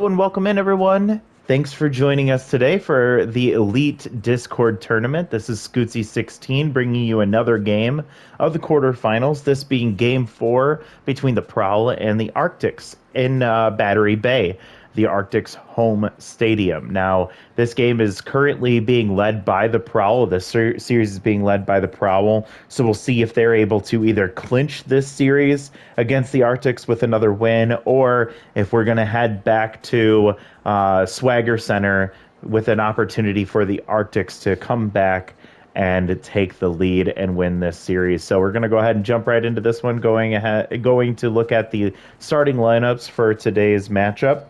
And welcome in, everyone. Thanks for joining us today for the Elite Discord tournament. This is Scootsy16 bringing you another game of the quarterfinals, this being game four between the Prowl and the Arctics in Battery Bay, the Arctics home stadium. Now, this game is currently being led by the Prowl. The series is being led by the Prowl, so we'll see if they're able to either clinch this series against the Arctics with another win, or if we're going to head back to Swagger Center with an opportunity for the Arctics to come back and take the lead and win this series. So we're going to go ahead and jump right into this one, going to look at the starting lineups for today's matchup.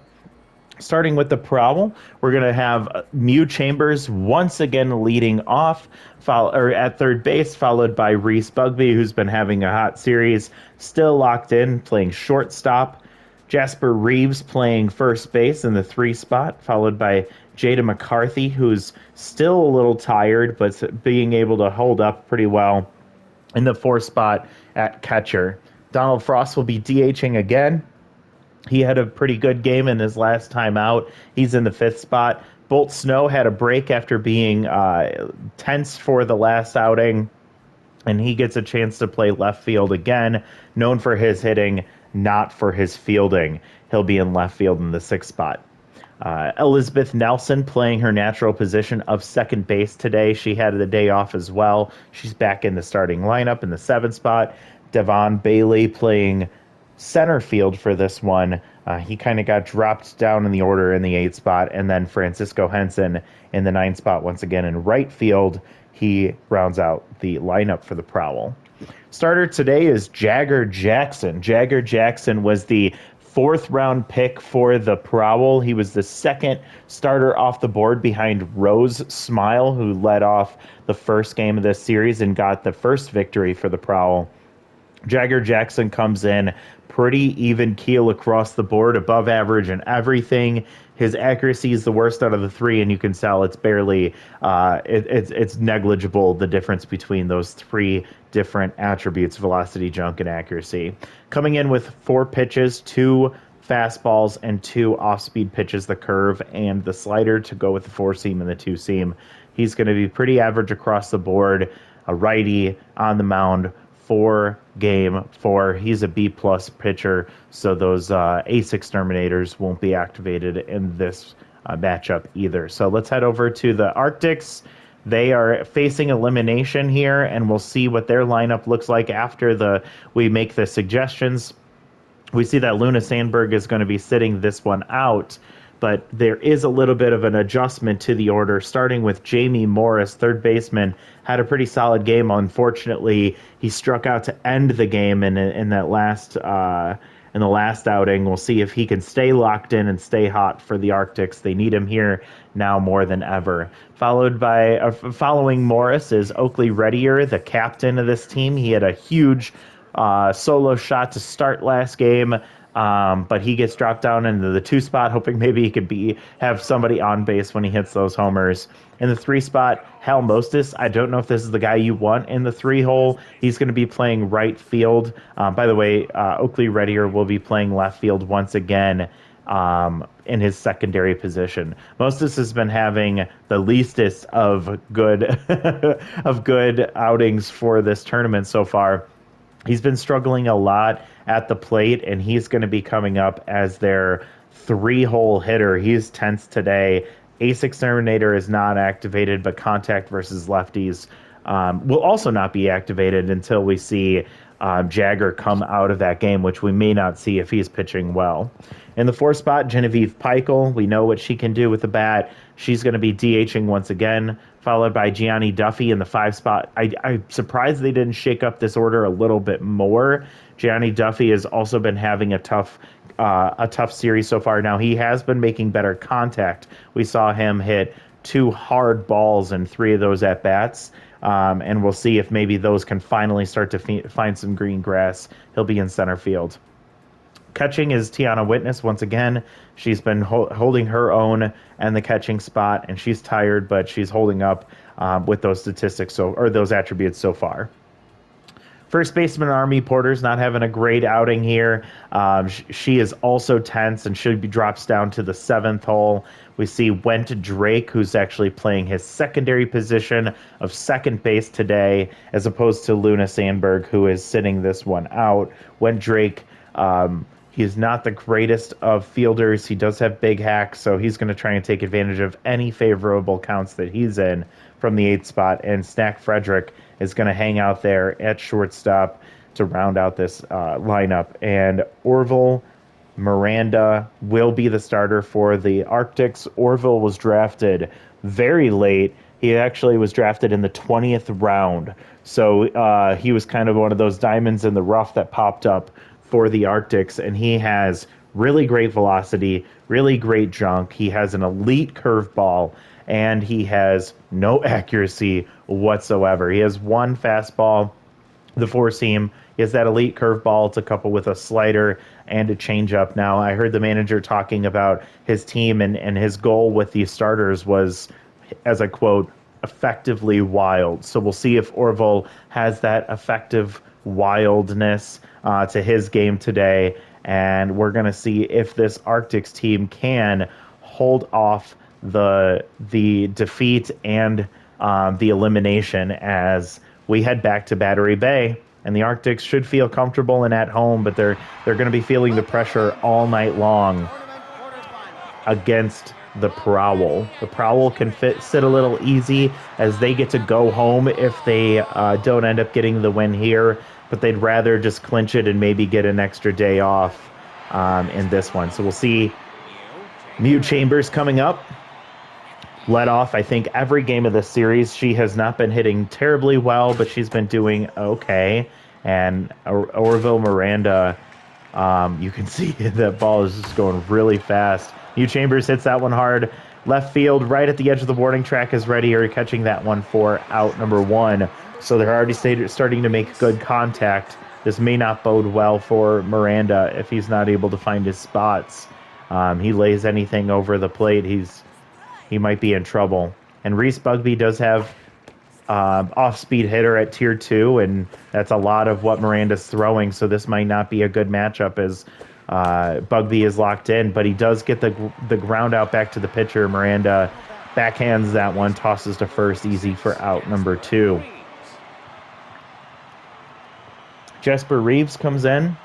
Starting with the Prowl, we're going to have Mew Chambers once again leading off at third base, followed by Reese Bugby, who's been having a hot series, still locked in, playing shortstop. Jasper Reeves playing first base in the 3 spot, followed by Jada McCarthy, who's still a little tired, but being able to hold up pretty well in the 4 spot at catcher. Donald Frost will be DHing again. He had a pretty good game in his last time out. He's in the 5th spot. Bolt Snow had a break after being tense for the last outing, and he gets a chance to play left field again, known for his hitting, not for his fielding. He'll be in left field in the 6th spot. Elizabeth Nelson playing her natural position of second base today. She had the day off as well. She's back in the starting lineup in the 7th spot. Devon Bailey playing center field for this one. He kind of got dropped down in the order in the 8th spot, and then Francisco Henson in the 9th spot once again in right field. He rounds out the lineup for the Prowl. Starter today is Jagger Jackson. Jagger Jackson was the 4th round pick for the Prowl. He was the 2nd starter off the board behind Rose Smile, who led off the first game of this series and got the first victory for the Prowl. Jagger Jackson comes in pretty even keel across the board, above average and everything. His accuracy is the worst out of the 3, and you can tell it's barely, it's negligible, the difference between those 3 different attributes: velocity, junk, and accuracy. Coming in with 4 pitches, 2 fastballs, and 2 off-speed pitches, the curve and the slider, to go with the 4-seam and the 2-seam. He's going to be pretty average across the board, a righty on the mound for game 4. He's a B-plus pitcher, so those Ace Exterminators won't be activated in this matchup either. So let's head over to the Arctics. They are facing elimination here, and we'll see what their lineup looks like after we make the suggestions. We see that Luna Sandberg is going to be sitting this one out, but there is a little bit of an adjustment to the order, starting with Jamie Morris, third baseman. Had a pretty solid game. Unfortunately, he struck out to end the game in the last outing. We'll see if he can stay locked in and stay hot for the Arctics. They need him here now more than ever. Following Morris is Oakley Reddier, the captain of this team. He had a huge solo shot to start last game. But he gets dropped down into the 2 spot, hoping maybe he could have somebody on base when he hits those homers. In the 3 spot, Hal Mostis. I don't know if this is the guy you want in the 3 hole. He's going to be playing right field. By the way, Oakley Reddier will be playing left field once again in his secondary position. Mostis has been having the leastest of good of good outings for this tournament so far. He's been struggling a lot at the plate, and he's going to be coming up as their 3-hole hitter. He's tense today. Ace Exterminator is not activated, but Contact versus Lefties will also not be activated until we see Jagger come out of that game, which we may not see if he's pitching well. In the 4 spot, Genevieve Peichel. We know what she can do with the bat. She's going to be DHing once again, followed by Gianni Duffy in the 5 spot. I'm surprised they didn't shake up this order a little bit more. Gianni Duffy has also been having a tough series so far. Now, he has been making better contact. We saw him hit 2 hard balls in 3 of those at-bats. And we'll see if maybe those can finally start to find some green grass. He'll be in center field. Catching is Tiana Witness once again. She's been holding her own and the catching spot, and she's tired, but she's holding up with those statistics or those attributes so far. First baseman Army Porter's not having a great outing here. She is also tense and should be drops down to the 7th hole. We see Went Drake, who's actually playing his secondary position of second base today, as opposed to Luna Sandberg, who is sitting this one out. Went Drake, he's not the greatest of fielders. He does have big hacks, so he's going to try and take advantage of any favorable counts that he's in from the 8th spot. And Snack Frederick is going to hang out there at shortstop to round out this lineup. And Orville Miranda will be the starter for the Arctics. Orville was drafted very late. He actually was drafted in the 20th round. So he was kind of one of those diamonds in the rough that popped up for the Arctics. And he has really great velocity, really great junk. He has an elite curveball, and he has no accuracy whatsoever. He has one fastball, the four seam. He has that elite curveball to couple with a slider and a changeup. Now, I heard the manager talking about his team, and his goal with these starters was, as I quote, effectively wild. So we'll see if Orville has that effective wildness to his game today, and we're going to see if this Arctics team can hold off the defeat and the elimination as we head back to Battery Bay. And the Arctics should feel comfortable and at home, but they're going to be feeling the pressure all night long against the Prowl. The Prowl can sit a little easy as they get to go home if they don't end up getting the win here, but they'd rather just clinch it and maybe get an extra day off in this one. So we'll see Mew Chambers coming up. Led off, I think, every game of this series. She has not been hitting terribly well, but she's been doing okay. And Orville Miranda, you can see that ball is just going really fast. Mew Chambers hits that one hard. Left field, right at the edge of the boarding track is ready. Are catching that one for out number 1. So they're already starting to make good contact. This may not bode well for Miranda if he's not able to find his spots. He lays anything over the plate, he might be in trouble. And Reese Bugby does have off-speed hitter at tier 2, and that's a lot of what Miranda's throwing, so this might not be a good matchup as Bugby is locked in, but he does get the ground out back to the pitcher. Miranda backhands that one, tosses to first, easy for out number 2. Jesper Reeves comes in,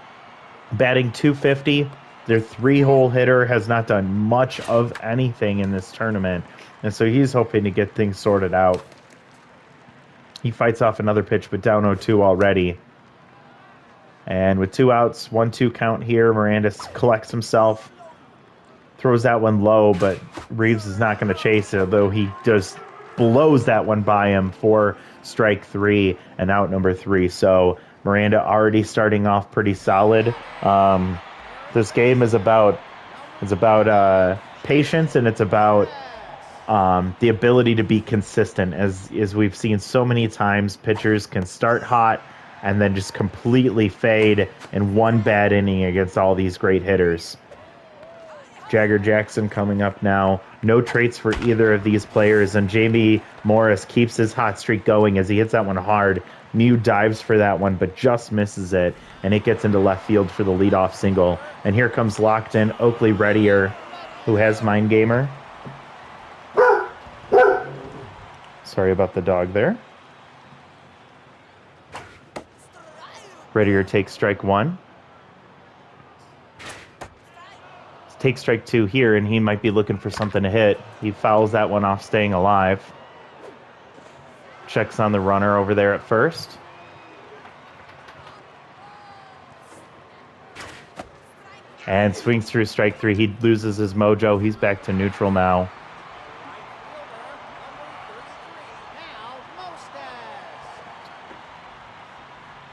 batting .250. Their 3-hole hitter has not done much of anything in this tournament, and so he's hoping to get things sorted out. He fights off another pitch, but down 0-2 already. And with 2 outs, 1-2 count here, Miranda collects himself, throws that one low, but Reeves is not going to chase it, although he just blows that one by him for strike 3 and out number 3. So Miranda already starting off pretty solid. This game is about patience, and it's about the ability to be consistent. As we've seen so many times, pitchers can start hot and then just completely fade in one bad inning against all these great hitters. Jagger Jackson coming up now. No traits for either of these players, and Jamie Morris keeps his hot streak going as he hits that one hard. Mew dives for that one, but just misses it, and it gets into left field for the leadoff single. And here comes locked in Oakley Reddier, who has Mind Gamer. Sorry about the dog there. Reddier takes strike 1. Takes strike 2 here, and he might be looking for something to hit. He fouls that one off, staying alive. Checks on the runner over there at first. And swings through strike 3. He loses his mojo. He's back to neutral now.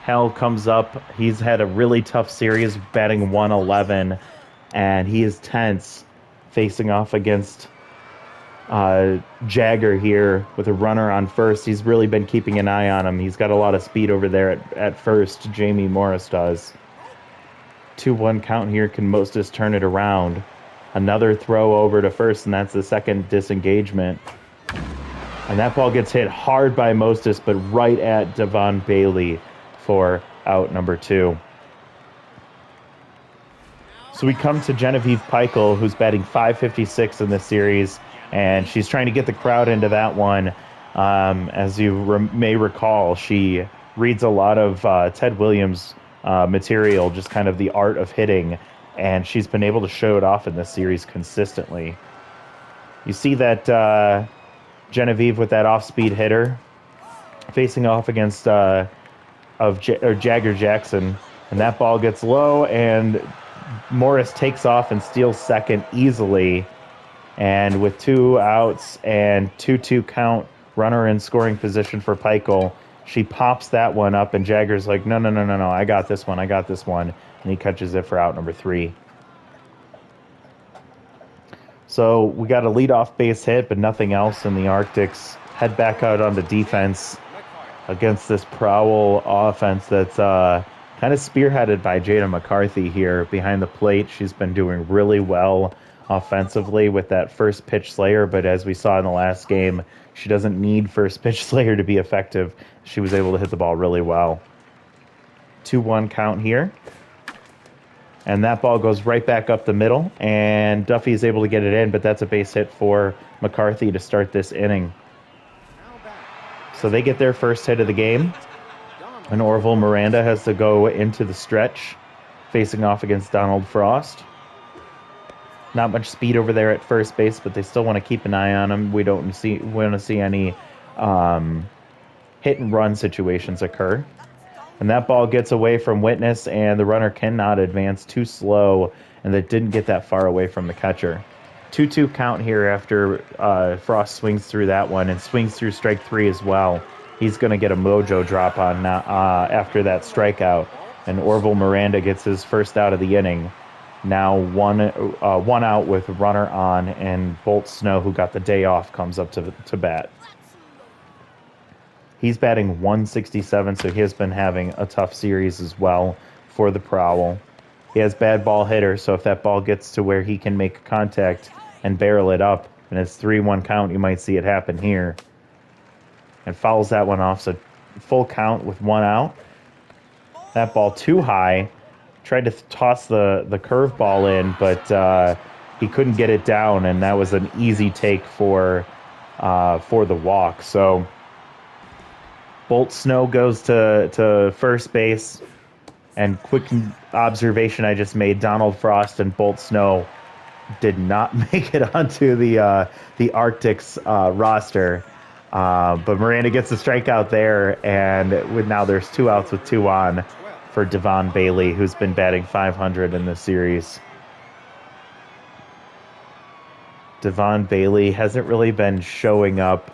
Hell comes up. He's had a really tough series, batting 111, and he is tense facing off against Jagger here with a runner on first. He's really been keeping an eye on him. He's got a lot of speed over there at first. Jamie Morris does. 2-1 count here. Can Mostis turn it around? Another throw over to first, and that's the second disengagement. And that ball gets hit hard by Mostis, but right at Devon Bailey for out number 2. So we come to Genevieve Peichel, who's batting .556 in this series, and she's trying to get the crowd into that one. As you may recall, she reads a lot of Ted Williams material, just kind of the art of hitting, and she's been able to show it off in this series consistently. You see that Genevieve with that off-speed hitter facing off against Jagger Jackson, and that ball gets low, and Morris takes off and steals second easily. And with 2 outs and 2-2 count, runner in scoring position for Peichel, she pops that one up, and Jagger's like, no, I got this one. And he catches it for out number 3. So we got a leadoff base hit, but nothing else, and the Arctics head back out onto defense against this Prowl offense that's kind of spearheaded by Jada McCarthy here behind the plate. She's been doing really well offensively with that first pitch slayer, but as we saw in the last game, she doesn't need first pitch slayer to be effective. She was able to hit the ball really well. 2-1 count here. And that ball goes right back up the middle, and Duffy is able to get it in, but that's a base hit for McCarthy to start this inning. So they get their first hit of the game, and Orville Miranda has to go into the stretch, facing off against Donald Frost. Not much speed over there at first base, but they still want to keep an eye on him. We want to see any hit and run situations occur. And that ball gets away from Witness, and the runner cannot advance, too slow, and that didn't get that far away from the catcher. 2-2 count here after Frost swings through that one and swings through strike 3 as well. He's going to get a mojo drop on after that strikeout, and Orville Miranda gets his first out of the inning. Now one out with a runner on, and Bolt Snow, who got the day off, comes up to bat. He's batting .167, so he has been having a tough series as well for the Prowl. He has bad ball hitter, so if that ball gets to where he can make contact and barrel it up, and it's 3-1 count, you might see it happen here. And fouls that one off, so full count with 1 out. That ball too high. Tried to toss the curveball in, but he couldn't get it down, and that was an easy take for the walk. So Bolt Snow goes to first base, and quick observation I just made, Donald Frost and Bolt Snow did not make it onto the Arctics roster. But Miranda gets the strikeout there, and now there's 2 outs with 2 on for Devon Bailey, who's been batting .500 in this series. Devon Bailey hasn't really been showing up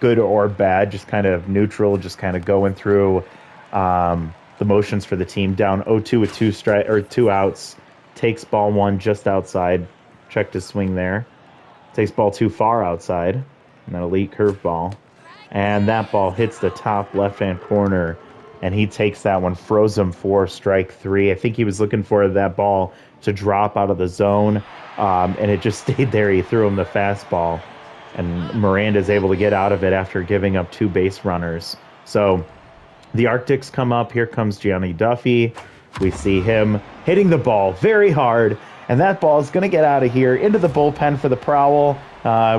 good or bad, just kind of neutral, just kind of going through the motions for the team. Down 0-2 with 2 outs, takes ball 1 just outside. Checked his swing there. Takes ball 2 far outside, and an elite curveball. And that ball hits the top left-hand corner, and he takes that one, froze him for strike 3. I think he was looking for that ball to drop out of the zone, and it just stayed there. He threw him the fastball, and Miranda's able to get out of it after giving up 2 base runners. So the Arctics come up. Here comes Gianni Duffy. We see him hitting the ball very hard, and that ball is going to get out of here into the bullpen for the Prowl.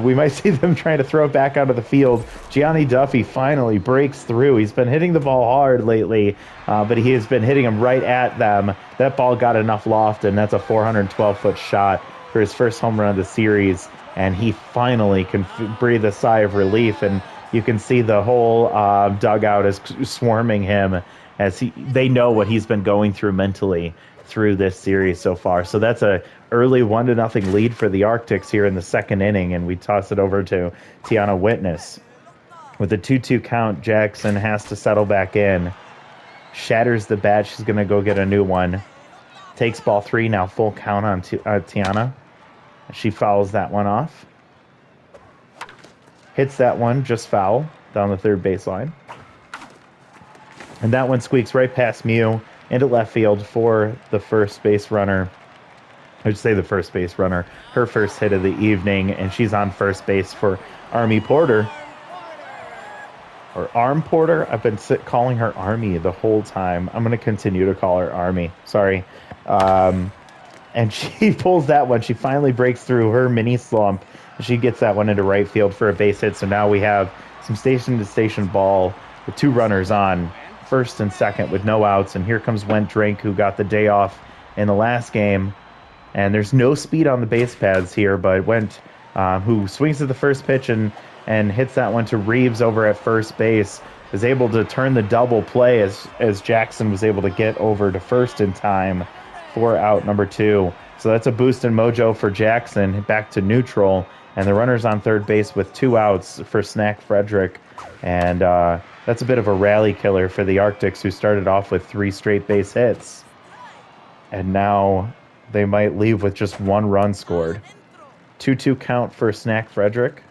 We might see them trying to throw it back onto the field. Gianni Duffy finally breaks through. He's been hitting the ball hard lately, but he has been hitting them right at them. That ball got enough loft, and that's a 412-foot shot for his first home run of the series, and he finally can breathe a sigh of relief, and you can see the whole dugout is swarming him as they know what he's been going through mentally through this series so far. So that's a early 1-0 lead for the Arctics here in the second inning, and we toss it over to Tiana Witness. With a 2-2 count, Jackson has to settle back in. Shatters the bat. She's going to go get a new one. Takes ball 3, now full count on Tiana. She fouls that one off. Hits that one just foul down the third baseline. And that one squeaks right past Mew into left field for the first base runner. I should say the first base runner. Her first hit of the evening, and she's on first base for Army Porter. or Arm Porter. I've been calling her Army the whole time. I'm going to continue to call her Army. Sorry. And she pulls that one. She finally breaks through her mini slump. She gets that one into right field for a base hit. So now we have some station-to-station ball with two runners on, first and second with no outs. And here comes Went Drink, who got the day off in the last game. And there's no speed on the base paths here, but Went, who swings at the first pitch and hits that one to Reeves over at first base, is able to turn the double play as Jackson was able to get over to first in time for out number 2. So that's a boost in mojo for Jackson, back to neutral, and the runner's on third base with 2 outs for Snack Frederick. And that's a bit of a rally killer for the Arctics, who started off with 3 straight base hits. And now they might leave with just 1 run scored. 2-2 count for Snack Frederick.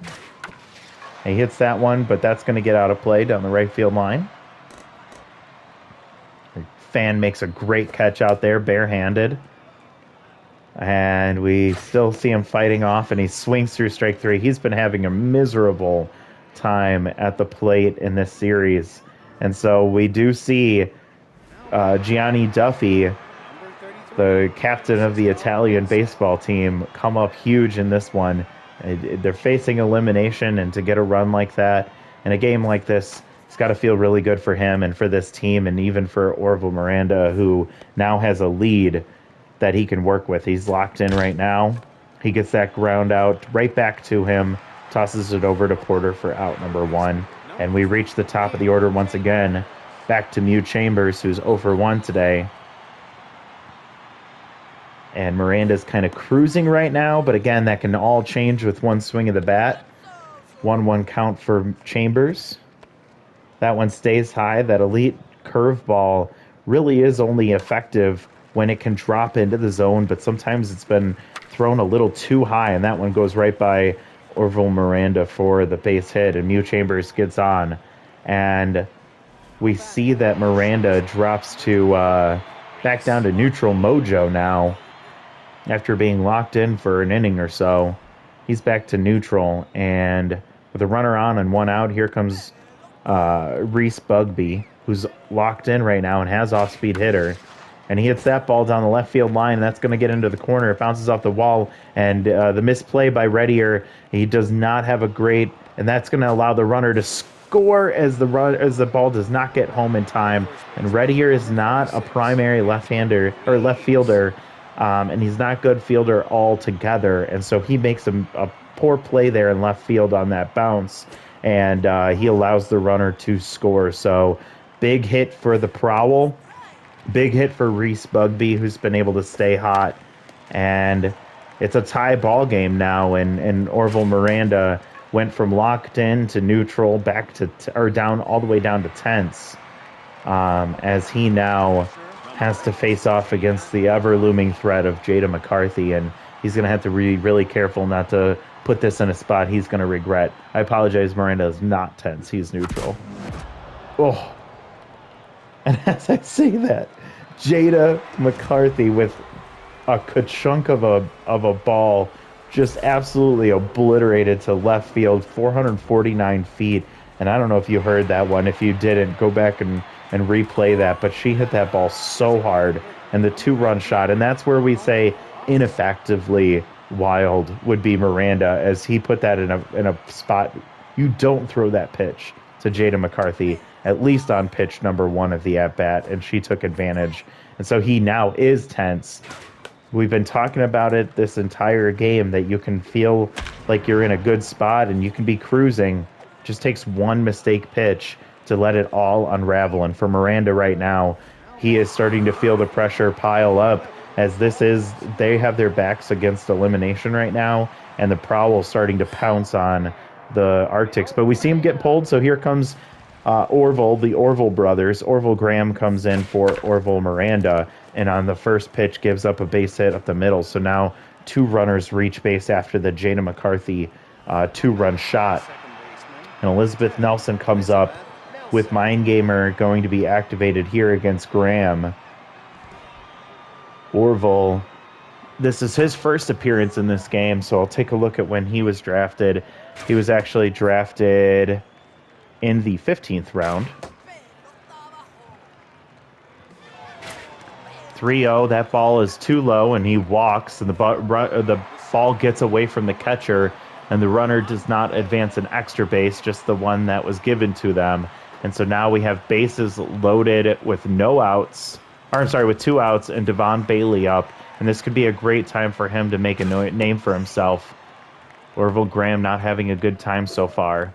He hits that one, but that's going to get out of play down the right field line. Fan makes a great catch out there, barehanded. And we still see him fighting off, and he swings through strike 3. He's been having a miserable time at the plate in this series. And so we do see Gianni Duffy, the captain of the Italian baseball team, come up huge in this one. They're facing elimination, and to get a run like that in a game like this, it's got to feel really good for him and for this team, and even for Orville Miranda, who now has a lead that he can work with. He's locked in right now. He gets that ground out right back to him, tosses it over to Porter for out number 1. And we reach the top of the order once again, back to Mew Chambers, who's 0 for 1 today. And Miranda's kind of cruising right now, but again, that can all change with one swing of the bat. 1-1 count for Chambers. That one stays high. That elite curveball really is only effective when it can drop into the zone, but sometimes it's been thrown a little too high, and that one goes right by Orville Miranda for the base hit, and Mew Chambers gets on. And we see that Miranda drops to back down to neutral mojo now. After being locked in for an inning or so, he's back to neutral, and with a runner on and 1 out, here comes Reese Bugby, who's locked in right now and has off-speed hitter. And he hits that ball down the left field line, and that's going to get into the corner. It bounces off the wall, and the misplay by Reddier, he does not have a great, and that's going to allow the runner to score as the ball does not get home in time. And Reddier is not a primary left-hander or left fielder, and he's not good fielder altogether. And so he makes a poor play there in left field on that bounce, and he allows the runner to score. So big hit for the Prowl. Big hit for Reese Bugby, who's been able to stay hot. And it's a tie ball game now, and Orville Miranda went from locked in to neutral back to or down all the way down to tense, as he now has to face off against the ever-looming threat of Jada McCarthy, and he's going to have to be really careful not to put this in a spot he's going to regret. I apologize, Miranda is not tense. He's neutral. Oh. And as I say that, Jada McCarthy with a ka-chunk of a ball just absolutely obliterated to left field, 449 feet. And I don't know if you heard that one. If you didn't, go back and replay that. But she hit that ball so hard, and the 2-run shot. And that's where we say ineffectively wild would be Miranda, as he put that in a spot. You don't throw that pitch to Jada McCarthy, at least on pitch number 1 of the at-bat, and she took advantage. And so he now is tense. We've been talking about it this entire game, that you can feel like you're in a good spot and you can be cruising. Just takes one mistake pitch to let it all unravel. And for Miranda right now, he is starting to feel the pressure pile up, as they have their backs against elimination right now, and the Prowl starting to pounce on the Arctics. But we see him get pulled, so here comes Orville, the Orville brothers. Orville Graham comes in for Orville Miranda, and on the first pitch gives up a base hit up the middle. So now 2 runners reach base after the Jada McCarthy 2-run shot. And Elizabeth Nelson comes up with Mind Gamer going to be activated here against Graham. Orville, this is his first appearance in this game, so I'll take a look at when he was drafted. He was actually drafted in the 15th round. 3-0. That ball is too low, and he walks, and the ball gets away from the catcher, and the runner does not advance an extra base, just the one that was given to them. And so now we have bases loaded with no outs, or I'm sorry, with 2 outs, and Devon Bailey up. And this could be a great time for him to make a name for himself. Orville Graham not having a good time so far.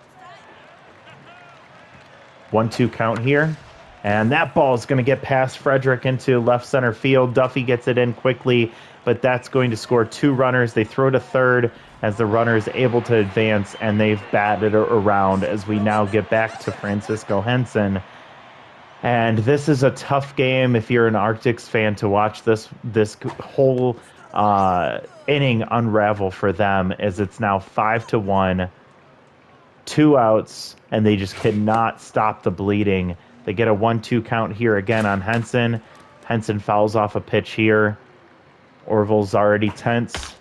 1-2 count here. And that ball is going to get past Frederick into left center field. Duffy gets it in quickly, but that's going to score 2 runners. They throw to third as the runner is able to advance, and they've batted around as we now get back to Francisco Henson. And this is a tough game if you're an Arctics fan to watch this whole inning unravel for them, as it's now 5-1, 2 outs, and they just cannot stop the bleeding. They get a 1-2 count here again on Henson. Henson fouls off a pitch here. Orville's already tense.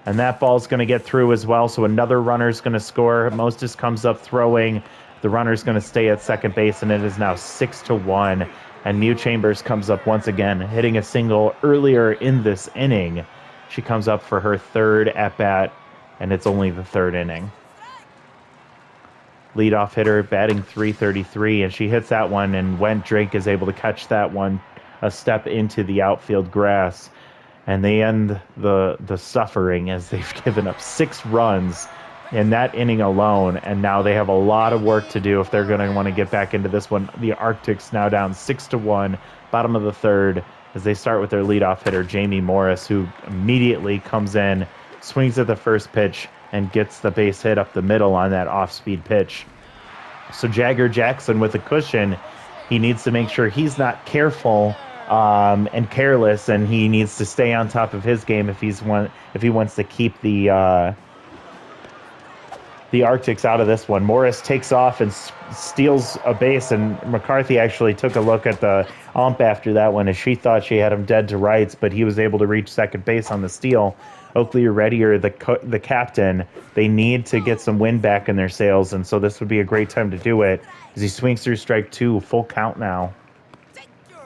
And that ball's going to get through as well, so another runner's going to score. Mostis comes up throwing. The runner's going to stay at second base, and it is now 6-1. And Mew Chambers comes up once again, hitting a single earlier in this inning. She comes up for her 3rd at-bat, and it's only the 3rd inning. Leadoff hitter, batting .333, and she hits that one, and Went Drake is able to catch that one a step into the outfield grass. And they end the suffering as they've given up 6 runs in that inning alone, and now they have a lot of work to do if they're going to want to get back into this one. The Arctics now down 6-1, bottom of the 3rd, as they start with their leadoff hitter, Jamie Morris, who immediately comes in, swings at the first pitch, and gets the base hit up the middle on that off-speed pitch. So Jagger Jackson with a cushion, he needs to make sure he's not careful and careless, and he needs to stay on top of his game if he wants to keep the Arctics out of this one. Morris takes off and steals a base, and McCarthy actually took a look at the ump after that one, as she thought she had him dead to rights, but he was able to reach second base on the steal. Oakley Reddier, the captain, they need to get some wind back in their sails, and so this would be a great time to do it, as he swings through strike 2, full count now.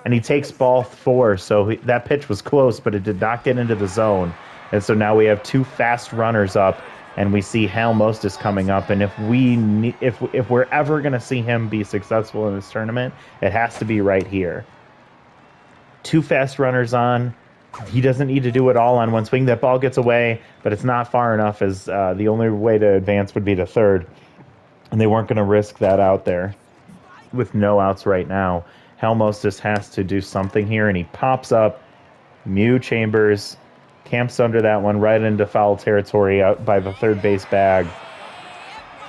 And he takes ball 4, so that pitch was close, but it did not get into the zone. And so now we have 2 fast runners up, and we see Hal Mostis coming up. And if we're ever going to see him be successful in this tournament, it has to be right here. 2 fast runners on. He doesn't need to do it all on one swing. That ball gets away, but it's not far enough, as the only way to advance would be to third. And they weren't going to risk that out there with no outs right now. Hal Mostis has to do something here, and he pops up. Mew Chambers camps under that one right into foul territory out by the third base bag.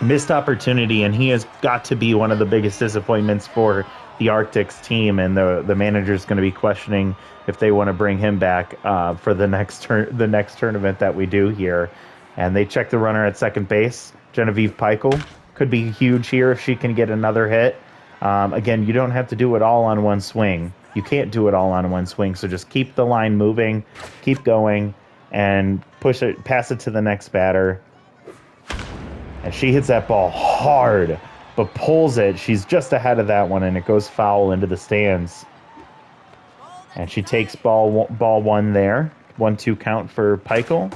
Missed opportunity, and he has got to be one of the biggest disappointments for the Arctics team, and the manager's going to be questioning if they want to bring him back for the next tournament that we do here. And they check the runner at second base. Genevieve Peichel could be huge here if she can get another hit. Again, you don't have to do it all on one swing. You can't do it all on one swing, so just keep the line moving, keep going, and pass it to the next batter. And she hits that ball hard, but pulls it. She's just ahead of that one, and it goes foul into the stands. And she takes ball 1 there. 1-2 count for Peichel.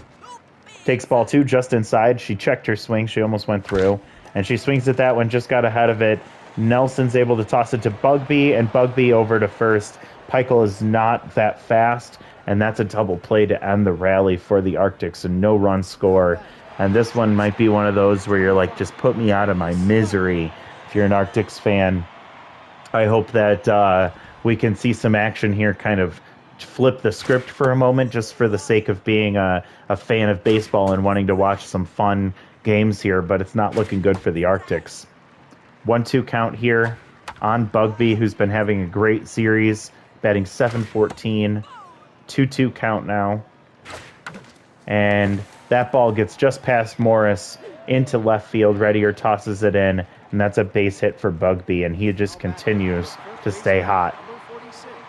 Takes ball 2 just inside. She checked her swing. She almost went through. And she swings at that one, just got ahead of it. Nelson's able to toss it to Bugby, and Bugby over to first. Peichel is not that fast, and that's a double play to end the rally for the Arctics, and no run score. And this one might be one of those where you're like, just put me out of my misery. If you're an Arctics fan, I hope that we can see some action here, kind of flip the script for a moment, just for the sake of being a fan of baseball and wanting to watch some fun games here, but it's not looking good for the Arctics. 1-2 count here on Bugby, who's been having a great series, batting .714. 2-2 count now. And that ball gets just past Morris into left field. Reddier tosses it in, and that's a base hit for Bugby, and he just continues to stay hot.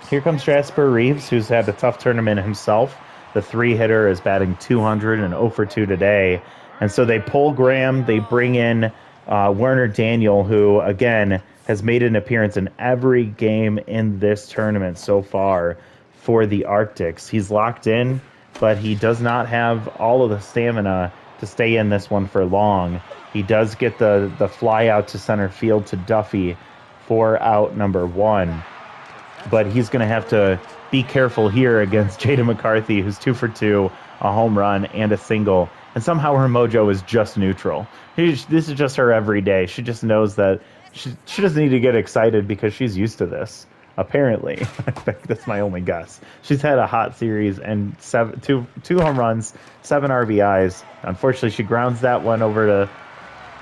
Here comes Jasper Reeves, who's had a tough tournament himself. The 3-hitter is batting .200 and 0 for 2 today. And so they pull Graham, they bring in Werner Daniel, who, again, has made an appearance in every game in this tournament so far for the Arctics. He's locked in, but he does not have all of the stamina to stay in this one for long. He does get the fly out to center field to Duffy for out number 1. But he's going to have to be careful here against Jada McCarthy, who's 2 for 2, a home run and a single. And somehow her mojo is just neutral. This is just her every day. She just knows that she doesn't need to get excited because she's used to this. Apparently, in fact, that's my only guess. She's had a hot series and two home runs, 7 RBIs. Unfortunately, she grounds that one over to.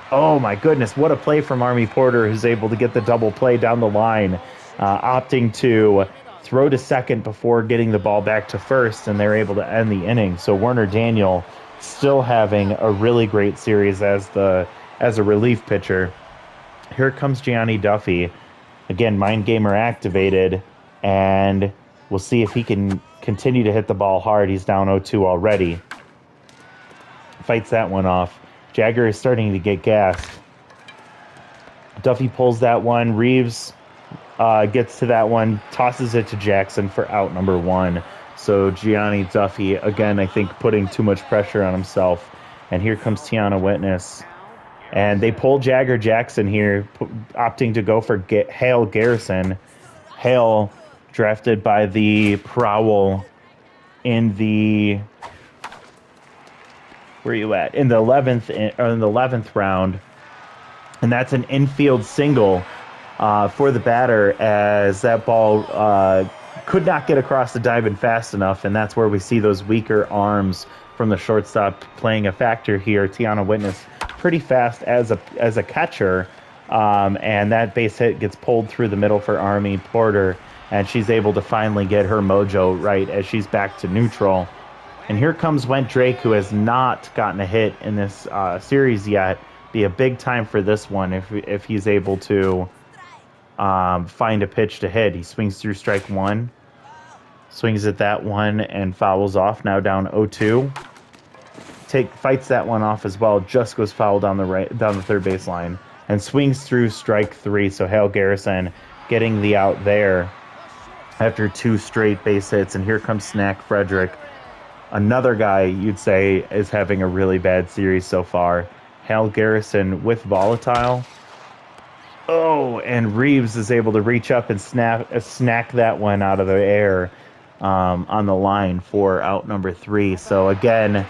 Oh my goodness! What a play from Army Porter, who's able to get the double play down the line, opting to throw to second before getting the ball back to first, and they're able to end the inning. So Werner Daniel still having a really great series as a relief pitcher. Here comes Gianni Duffy. Again, Mind Gamer activated, and we'll see if he can continue to hit the ball hard. He's down 0-2 already. Fights that one off. Jagger is starting to get gassed. Duffy pulls that one. Reeves gets to that one, tosses it to Jackson for out number 1. So Gianni Duffy, again, I think putting too much pressure on himself. And here comes Tiana Witness. And they pull Jagger Jackson here, opting to go for Hale Garrison. Hale, drafted by the Prowl in the... Where are you at? In the 11th round. And that's an infield single for the batter, as that ball could not get across the diamond fast enough, and that's where we see those weaker arms from the shortstop playing a factor here. Tiana Witness pretty fast as a catcher, and that base hit gets pulled through the middle for Army Porter, and she's able to finally get her mojo right as she's back to neutral. And here comes Went Drake, who has not gotten a hit in this series yet. Be a big time for this one if he's able to find a pitch to hit. He swings through strike 1, swings at that one and fouls off. Now down 0-2. Fights that one off as well. Just goes foul down the third baseline and swings through strike 3. So Hale Garrison getting the out there after 2 straight base hits. And here comes Snack Frederick, another guy you'd say is having a really bad series so far. Hale Garrison with volatile. Oh, and Reeves is able to reach up and snack that one out of the air on the line for out number 3. So again,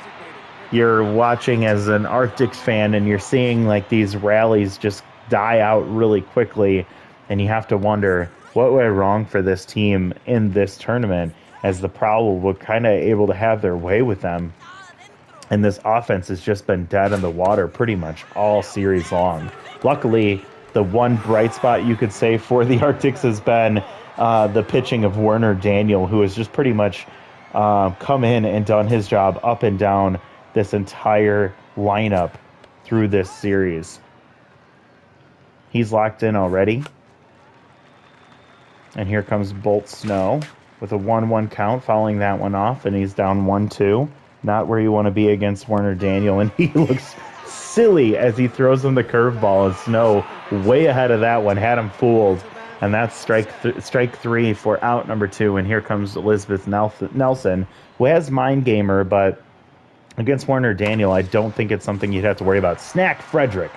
you're watching as an Arctics fan and you're seeing like these rallies just die out really quickly, and you have to wonder what went wrong for this team in this tournament, as the Prowl were kind of able to have their way with them. And this offense has just been dead in the water pretty much all series long. Luckily, the one bright spot you could say for the Arctics has been the pitching of Werner Daniel, who has just pretty much come in and done his job up and down this entire lineup through this series. He's locked in already. And here comes Bolt Snow with a 1-1 count, fouling that one off, and he's down 1-2. Not where you want to be against Werner Daniel, and he looks silly as he throws him the curveball, and Snow way ahead of that one, had him fooled, and that's strike 3 for out number 2. And here comes Elizabeth Nelson, who has Mind Gamer, but against Werner Daniel, I don't think it's something you'd have to worry about. Snack Frederick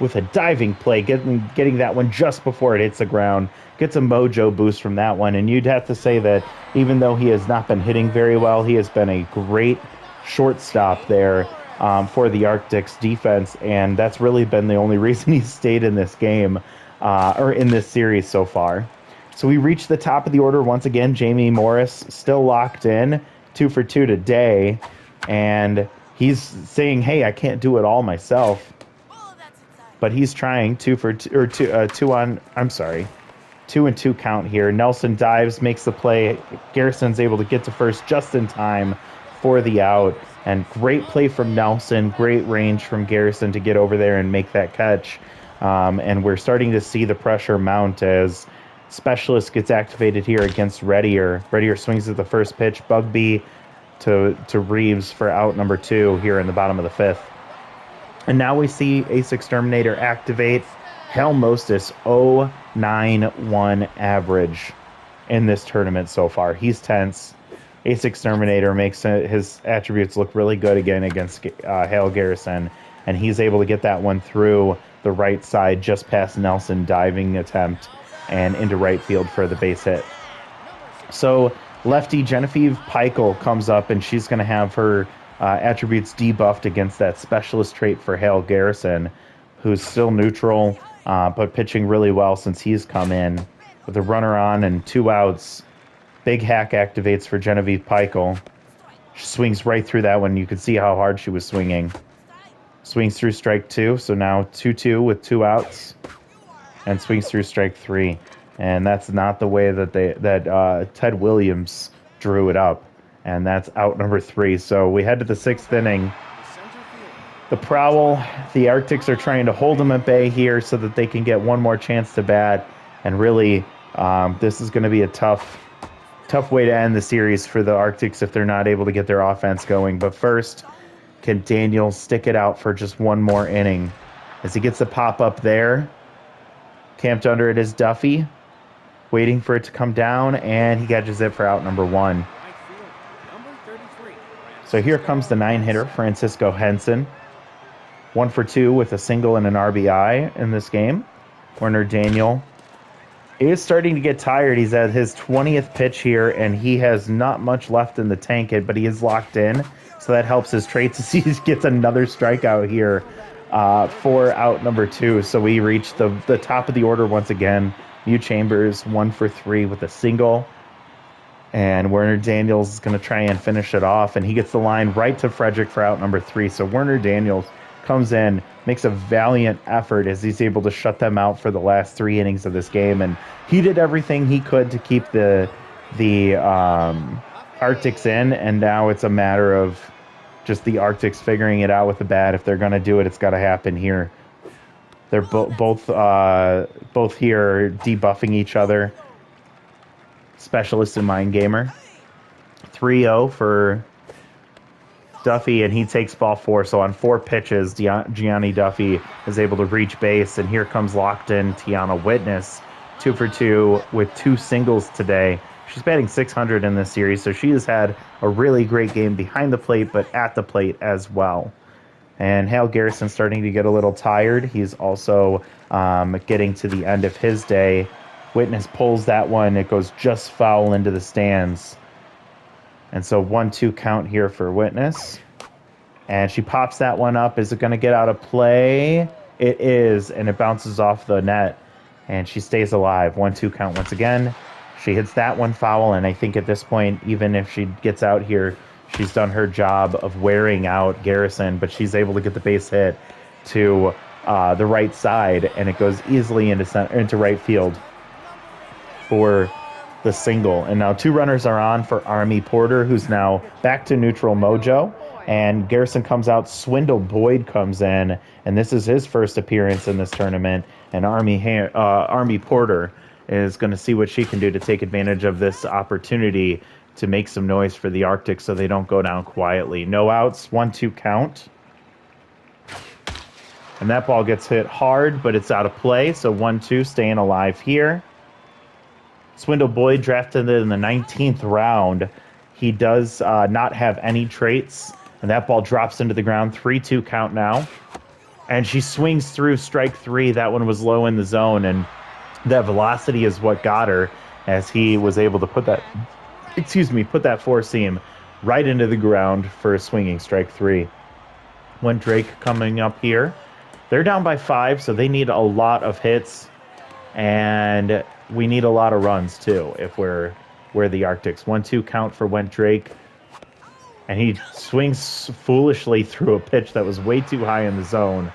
with a diving play, getting that one just before it hits the ground, gets a mojo boost from that one, and you'd have to say that even though he has not been hitting very well, he has been a great shortstop there for the Arctics defense, and that's really been the only reason he's stayed in this game, or in this series so far. So we reach the top of the order once again. Jamie Morris still locked in, 2 for 2 today, and he's saying, hey, I can't do it all myself. But he's trying 2 and 2 count here. Nelson dives, makes the play. Garrison's able to get to first just in time for the out. And great play from Nelson, great range from Garrison to get over there and make that catch. And we're starting to see the pressure mount as Specialist gets activated here against Reddier. Reddier swings at the first pitch. Bugby to Reeves for out number 2 here in the bottom of the 5th. And now we see Ace Exterminator activate. Hell Mostis 091 average in this tournament so far. He's tense. Ace Exterminator makes his attributes look really good again against Hale Garrison, and he's able to get that one through the right side just past Nelson diving attempt and into right field for the base hit. So lefty Genevieve Peichel comes up, and she's going to have her attributes debuffed against that specialist trait for Hale Garrison, who's still neutral, but pitching really well since he's come in. With a runner on and 2 outs, big hack activates for Genevieve Peichel. She swings right through that one. You can see how hard she was swinging. Swings through strike 2, so now 2-2 with 2 outs, and swings through strike 3. And that's not the way that Ted Williams drew it up. And that's out number 3. So we head to the 6th inning. The Prowl, the Arctics are trying to hold them at bay here so that they can get one more chance to bat. And really, this is going to be a tough way to end the series for the Arctics if they're not able to get their offense going. But first, can Daniel stick it out for just one more inning? As he gets the pop up there, camped under it is Duffy, waiting for it to come down, and he catches it for out number 1. So here comes the 9-hitter, Francisco Henson. 1 for 2 with a single and an RBI in this game. Werner Daniel is starting to get tired. He's at his 20th pitch here, and he has not much left in the tank, but he is locked in, so that helps his traits as he gets another strikeout here for out number 2. So we reach the top of the order once again. Mew Chambers 1 for 3 with a single, and Werner Daniels is going to try and finish it off, and he gets the line right to Frederick for out number 3. So Werner Daniels comes in, makes a valiant effort as he's able to shut them out for the last 3 innings of this game, and he did everything he could to keep the Arctics in, and now it's a matter of just the Arctics figuring it out with the bat. If they're going to do it, it's got to happen here. They're both here debuffing each other. Specialist in Mind Gamer. 3-0 for Duffy, and he takes ball 4. So on 4 pitches, Gianni Duffy is able to reach base, and here comes locked in Tiana Witness, 2 for 2 with 2 singles today. She's batting .600 in this series, so she has had a really great game behind the plate, but at the plate as well. And Hale Garrison starting to get a little tired. He's also getting to the end of his day. Witness pulls that one. It goes just foul into the stands. And so 1-2 count here for Witness. And she pops that one up. Is it going to get out of play? It is, and it bounces off the net. And she stays alive. 1-2 count once again. She hits that one foul, and I think at this point, even if she gets out here, she's done her job of wearing out Garrison, but she's able to get the base hit to the right side, and it goes easily into right field for the single. And now 2 runners are on for Army Porter, who's now back to neutral mojo, and Garrison comes out. Swindle Boyd comes in, and this is his first appearance in this tournament, and Army Porter is going to see what she can do to take advantage of this opportunity to make some noise for the Arctic so they don't go down quietly. No outs, 1-2 count. And that ball gets hit hard, but it's out of play, so 1-2 staying alive here. Swindle Boyd drafted in the 19th round. He does not have any traits, and that ball drops into the ground. 3-2 count now. And she swings through strike 3. That one was low in the zone, and that velocity is what got her as he was able to put that four seam right into the ground for a swinging strike 3. When Drake coming up here, they're down by 5, so they need a lot of hits, and we need a lot of runs too if we're the Arctics. 1-2 count for Went Drake, and he swings foolishly through a pitch that was way too high in the zone,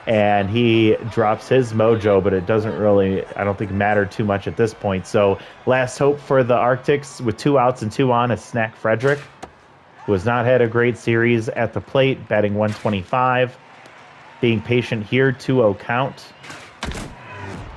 and he drops his mojo, but it doesn't really, I don't think, matter too much at this point. So last hope for the Arctics with 2 outs and 2 on is Snack Frederick, who has not had a great series at the plate, batting .125. Being patient here, 2-0 count.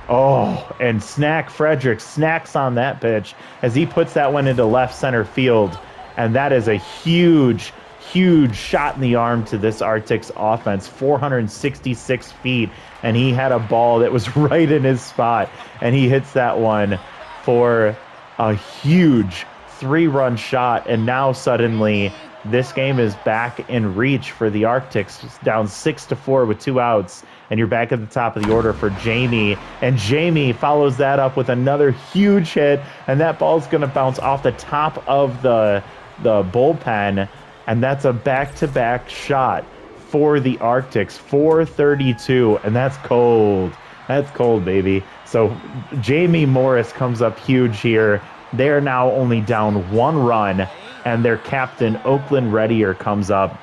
Oh, and Snack Frederick snacks on that pitch as he puts that one into left center field. And that is a huge, huge shot in the arm to this Arctics offense, 466 feet, and he had a ball that was right in his spot, and he hits that one for a huge 3-run shot, and now suddenly this game is back in reach for the Arctics, down 6-4 with 2 outs, and you're back at the top of the order for Jamie, and Jamie follows that up with another huge hit, and that ball's going to bounce off the top of the bullpen, and that's a back-to-back shot for the Arctics, 432, and that's cold. That's cold, baby. So Jamie Morris comes up huge here. They are now only down 1 run, and their captain, Oakley Reddier, comes up,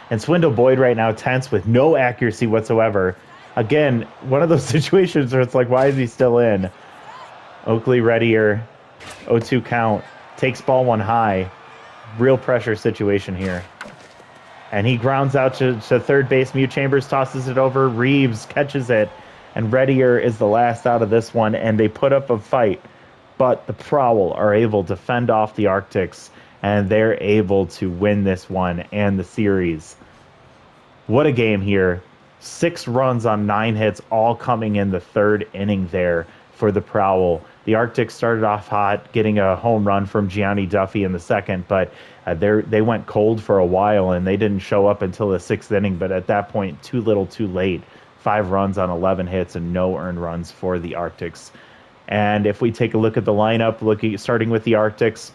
and Swindle Boyd right now tense with no accuracy whatsoever. Again, one of those situations where it's like, why is he still in? Oakley Reddier, 0-2 count, takes ball 1 high. Real pressure situation here. And he grounds out to third base. Mute Chambers tosses it over. Reeves catches it. And Reddier is the last out of this one. And they put up a fight. But the Prowl are able to fend off the Arctics. And they're able to win this one and the series. What a game here. 6 runs on 9 hits, all coming in the 3rd inning there for the Prowl. The Arctics started off hot, getting a home run from Gianni Duffy in the 2nd, but they went cold for a while, and they didn't show up until the 6th inning, but at that point, too little, too late. 5 runs on 11 hits and no earned runs for the Arctics. And if we take a look at the lineup, starting with the Arctics,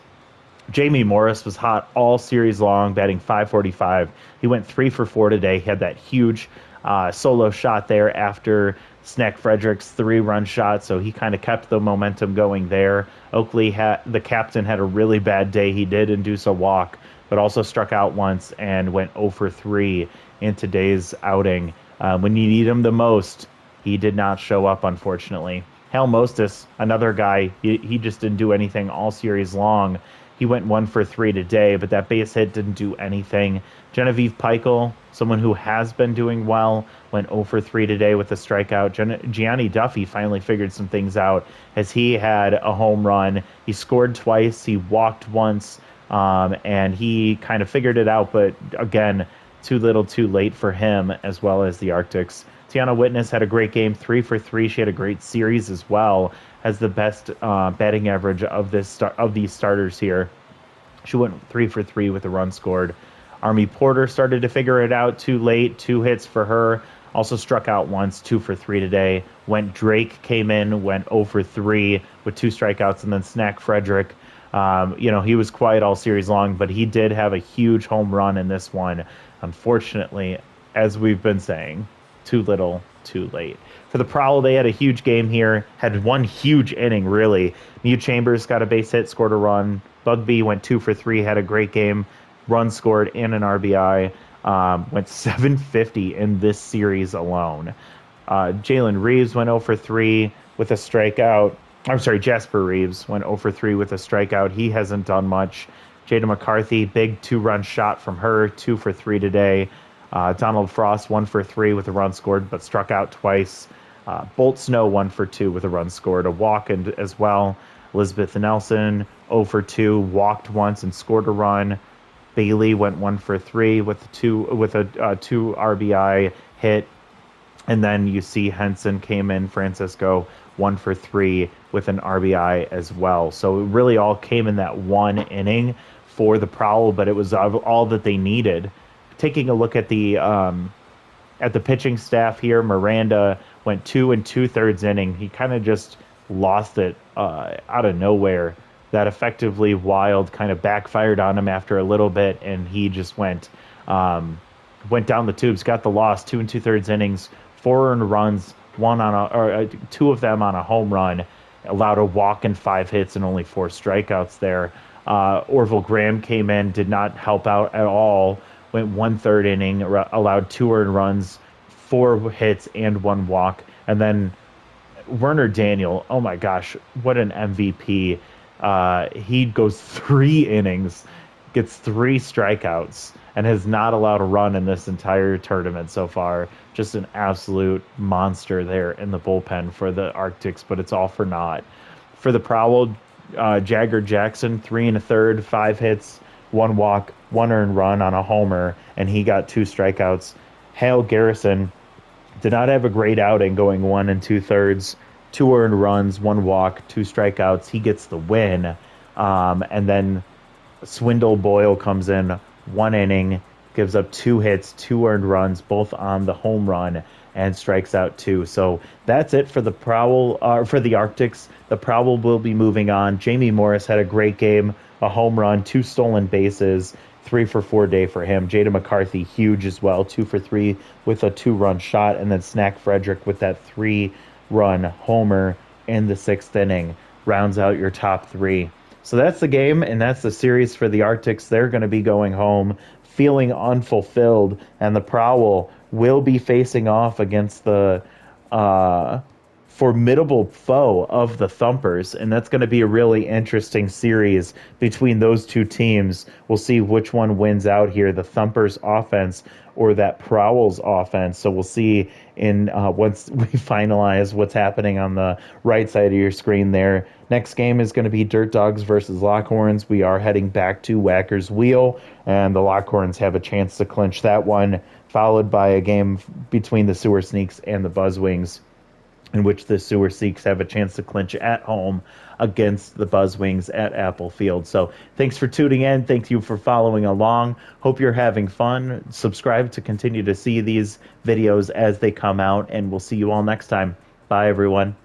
Jamie Morris was hot all series long, batting .545. He went 3 for 4 today. He had that huge solo shot there after Snack Frederick's 3-run shot, so he kind of kept the momentum going there. Oakley, the captain, had a really bad day. He did induce a walk, but also struck out once and went 0 for 3 in today's outing. When you need him the most, he did not show up, unfortunately. Hal Mostis, another guy, he just didn't do anything all series long. He went 1 for 3 today, but that base hit didn't do anything. Genevieve Peichel, someone who has been doing well, went 0 for 3 today with a strikeout. Gianni Duffy finally figured some things out as he had a home run. He scored twice, he walked once, and he kind of figured it out, but again, too little too late for him as well as the Arctics. Tiana Witness had a great game, 3 for 3. She had a great series as well, has the best batting average of these starters here. She went 3 for 3 with a run scored. Army Porter started to figure it out too late, 2 hits for her. Also struck out once, 2 for 3 today. Drake came in, went 0 for 3 with 2 strikeouts, and then Snack Frederick. He was quiet all series long, but he did have a huge home run in this one. Unfortunately, as we've been saying, too little, too late. For the Prowl, they had a huge game here, had one huge inning, really. Mute Chambers got a base hit, scored a run. Bugby went 2 for 3, had a great game, run scored and an RBI. Went 750 in this series alone. Jalen Reeves went 0 for 3 with a strikeout. Jasper Reeves went 0 for 3 with a strikeout. He hasn't done much. Jada McCarthy, big 2-run shot from her, 2 for 3 today. Donald Frost, 1 for 3 with a run scored, but struck out twice. Bolt Snow, 1 for 2 with a run scored, a walk as well. Elizabeth Nelson, 0 for 2, walked once and scored a run. Bailey went 1 for 3 with a 2 RBI hit. And then you see Henson came in, Francisco, 1 for 3 with an RBI as well. So it really all came in that one inning for the Prowl, but it was all that they needed. Taking a look at the pitching staff here, Miranda went 2 2/3 inning. He kind of just lost it out of nowhere. That effectively wild kind of backfired on him after a little bit, and he just went down the tubes, got the loss, 2 2/3 innings, 4 earned runs, 2 of them on a home run, allowed a walk and 5 hits and only 4 strikeouts there. Orville Graham came in, did not help out at all, went 1/3 inning, allowed 2 earned runs, 4 hits and 1 walk. And then Werner Daniel, oh my gosh, what an MVP. He goes 3 innings, gets 3 strikeouts, and has not allowed a run in this entire tournament so far. Just an absolute monster there in the bullpen for the Arctics, but it's all for naught. For the Prowl, Jagger Jackson, 3 1/3, 5 hits, one walk, one earned run on a homer, and he got two strikeouts. Hale Garrison did not have a great outing, going 1 2/3, two earned runs, one walk, two strikeouts. He gets the win. And then Swindle Boyle comes in 1 inning, gives up 2 hits, two earned runs, both on the home run, and strikes out two. So that's it for the Prowl, for the Arctics. The Prowl will be moving on. Jamie Morris had a great game, a home run, two stolen bases, 3 for 4 day for him. Jada McCarthy, huge as well, 2 for 3 with a two-run shot, and then Snack Frederick with that three-run homer in the 6th inning rounds out your top three. So that's the game, and that's the series for the Arctics. They're going to be going home feeling unfulfilled, and the Prowl will be facing off against the uh, formidable foe of the Thumpers, and that's going to be a really interesting series between those two teams. We'll see which one wins out here, the Thumpers offense or that Prowl's offense. So we'll see in once we finalize what's happening on the right side of your screen there. Next game is going to be Dirt Dogs versus Lockhorns. We are heading back to Whacker's Wheel, and the Lockhorns have a chance to clinch that one, followed by a game between the Sewer Sneaks and the Buzzwings, in which the Sewer Seeks have a chance to clinch at home against the Buzzwings at Apple Field. So thanks for tuning in. Thank you for following along. Hope you're having fun. Subscribe to continue to see these videos as they come out, and we'll see you all next time. Bye, everyone.